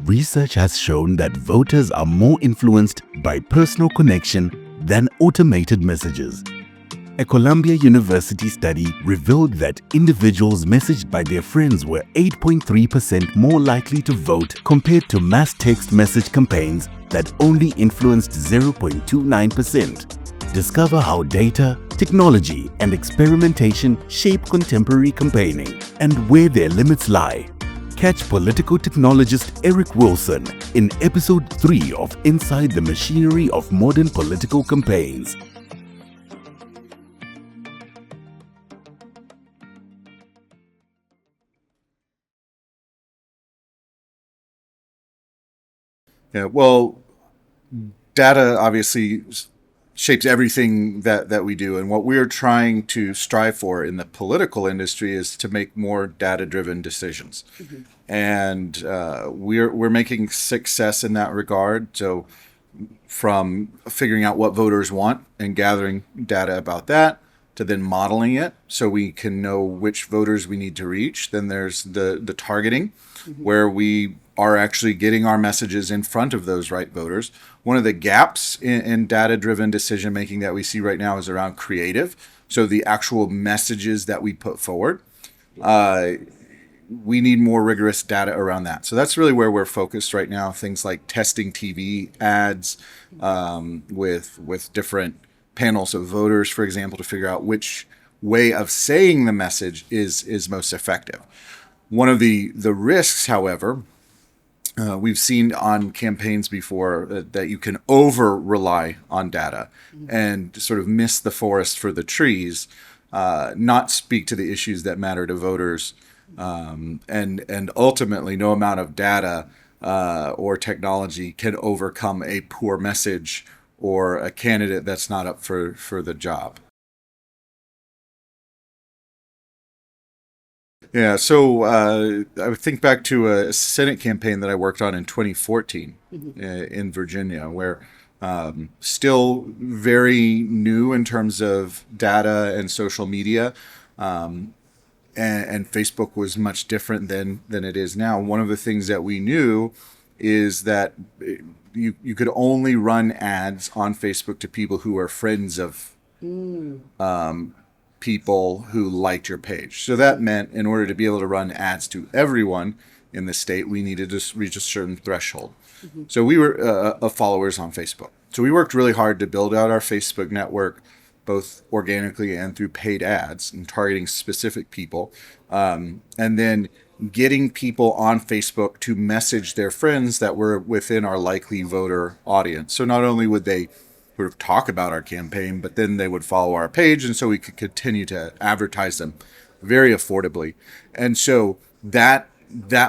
Research has shown that voters are more influenced by personal connection than automated messages. A Columbia University study revealed that individuals messaged by their friends were 8.3% more likely to vote compared to mass text message campaigns that only influenced 0.29%. Discover how data, technology, and experimentation shape contemporary campaigning and where their limits lie. Catch political technologist Eric Wilson in episode 3 of Inside the Machinery of Modern Political Campaigns. Yeah, well, data obviously shapes everything that we do. And what we're trying to strive for in the political industry is to make more data-driven decisions. Mm-hmm. And we're making success in that regard. So from figuring out what voters want and gathering data about that, to then modeling it so we can know which voters we need to reach. Then there's the targeting, mm-hmm. where we are actually getting our messages in front of those right voters. One of the gaps in data-driven decision-making that we see right now is around creative. So the actual messages that we put forward, we need more rigorous data around that. So that's really where we're focused right now. Things like testing TV ads with different panels of voters, for example, to figure out which way of saying the message is most effective. One of the risks, however, we've seen on campaigns before that you can over-rely on data and sort of miss the forest for the trees, not speak to the issues that matter to voters, and ultimately no amount of data or technology can overcome a poor message or a candidate that's not up for the job. Yeah, so I would think back to a Senate campaign that I worked on in 2014 mm-hmm. In Virginia, where still very new in terms of data and social media, and Facebook was much different than it is now. One of the things that we knew is that you could only run ads on Facebook to people who are friends of people who liked your page. So that meant in order to be able to run ads to everyone in the state, we needed to reach a certain threshold. Mm-hmm. So we were followers on Facebook. So we worked really hard to build out our Facebook network, both organically and through paid ads and targeting specific people. And then getting people on Facebook to message their friends that were within our likely voter audience. So not only would they sort of talk about our campaign, but then they would follow our page, and so we could continue to advertise them very affordably. And so that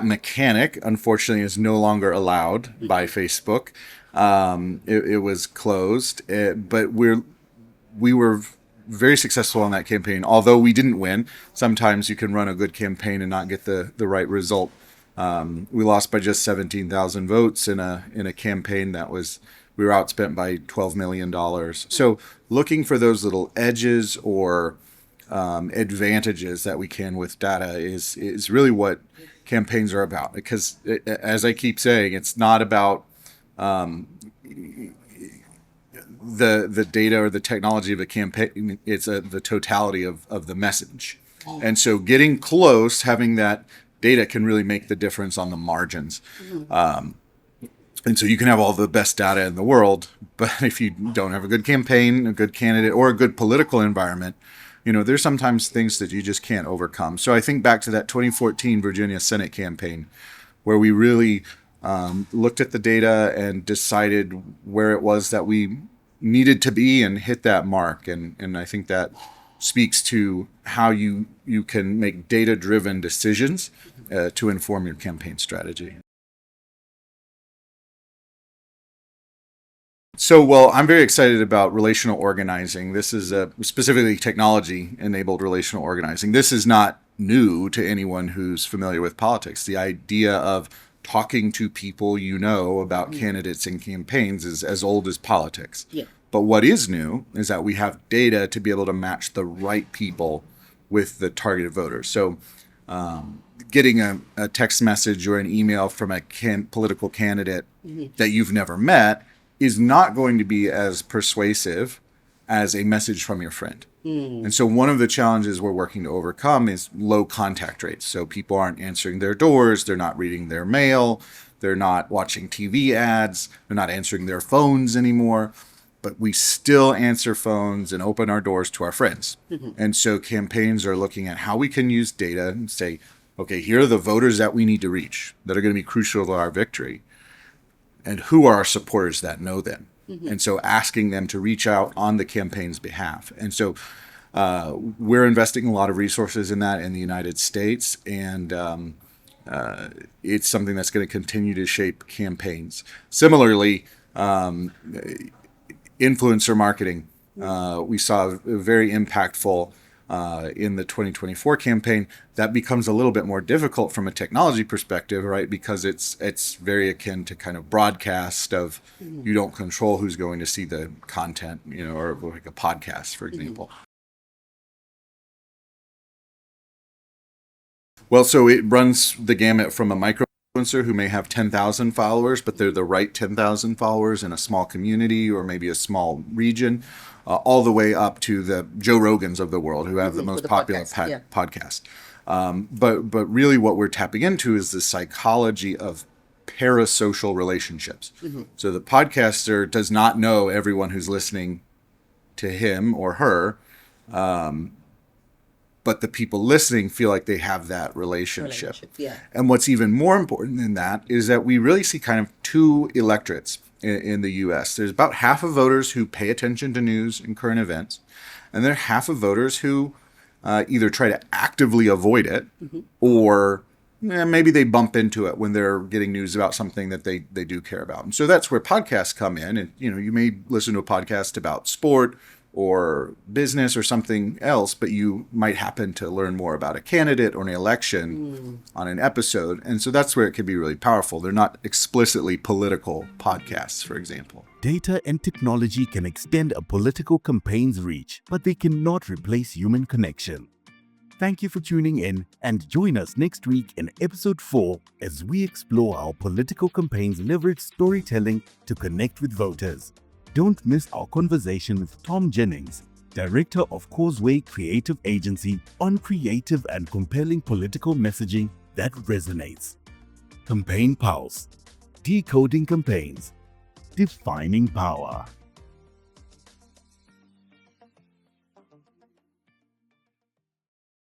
mechanic, unfortunately, is no longer allowed by Facebook. It was closed, but we were very successful on that campaign. Although we didn't win, sometimes you can run a good campaign and not get the right result. We lost by just 17,000 votes in a campaign that we were outspent by $12 million. So looking for those little edges or advantages that we can with data is really what campaigns are about. Because as I keep saying, it's not about the data or the technology of a campaign. It's the totality of the message. And so getting close, having that data can really make the difference on the margins. And so you can have all the best data in the world, but if you don't have a good campaign, a good candidate, or a good political environment, there's sometimes things that you just can't overcome. So I think back to that 2014 Virginia Senate campaign, where we really looked at the data and decided where it was that we needed to be and hit that mark. And I think that speaks to how you can make data-driven decisions to inform your campaign strategy. So, well, I'm very excited about relational organizing. This is specifically technology-enabled relational organizing. This is not new to anyone who's familiar with politics. The idea of talking to people about candidates and campaigns is as old as politics. Yeah. But what is new is that we have data to be able to match the right people with the targeted voters. So getting a text message or an email from a political candidate that you've never met is not going to be as persuasive as a message from your friend. And so one of the challenges we're working to overcome is low contact rates. So people aren't answering their doors, they're not reading their mail, they're not watching TV ads, they're not answering their phones anymore. But we still answer phones and open our doors to our friends. And so campaigns are looking at how we can use data and say, okay, here are the voters that we need to reach that are going to be crucial to our victory. And who are our supporters that know them? And so asking them to reach out on the campaign's behalf. And so we're investing a lot of resources in that in the United States. And it's something that's going to continue to shape campaigns. Similarly, influencer marketing. We saw very impactful in the 2024 campaign. That becomes a little bit more difficult from a technology perspective, right? Because it's very akin to kind of broadcast of you don't control who's going to see the content, or like a podcast, for example. Well, so it runs the gamut from a micro influencer who may have 10,000 followers, but they're the right 10,000 followers in a small community or maybe a small region, all the way up to the Joe Rogans of the world who have the most popular podcast. But really what we're tapping into is the psychology of parasocial relationships. So the podcaster does not know everyone who's listening to him or her, but the people listening feel like they have that relationship. And what's even more important than that is that we really see kind of two electorates in the U.S. There's about half of voters who pay attention to news and current events, and there are half of voters who either try to actively avoid it or maybe they bump into it when they're getting news about something that they do care about. And so that's where podcasts come in. And, you may listen to a podcast about sport or business or something else, but you might happen to learn more about a candidate or an election on an episode. And so that's where it can be really powerful. They're not explicitly political podcasts, for example. Data and technology can extend a political campaign's reach, but they cannot replace human connection. Thank you for tuning in, and join us next week in episode 4 as we explore how political campaigns leverage storytelling to connect with voters. Don't miss our conversation with Tom Jennings, Director of Causeway Creative Agency, on creative and compelling political messaging that resonates. Campaign Pulse. Decoding campaigns. Defining power.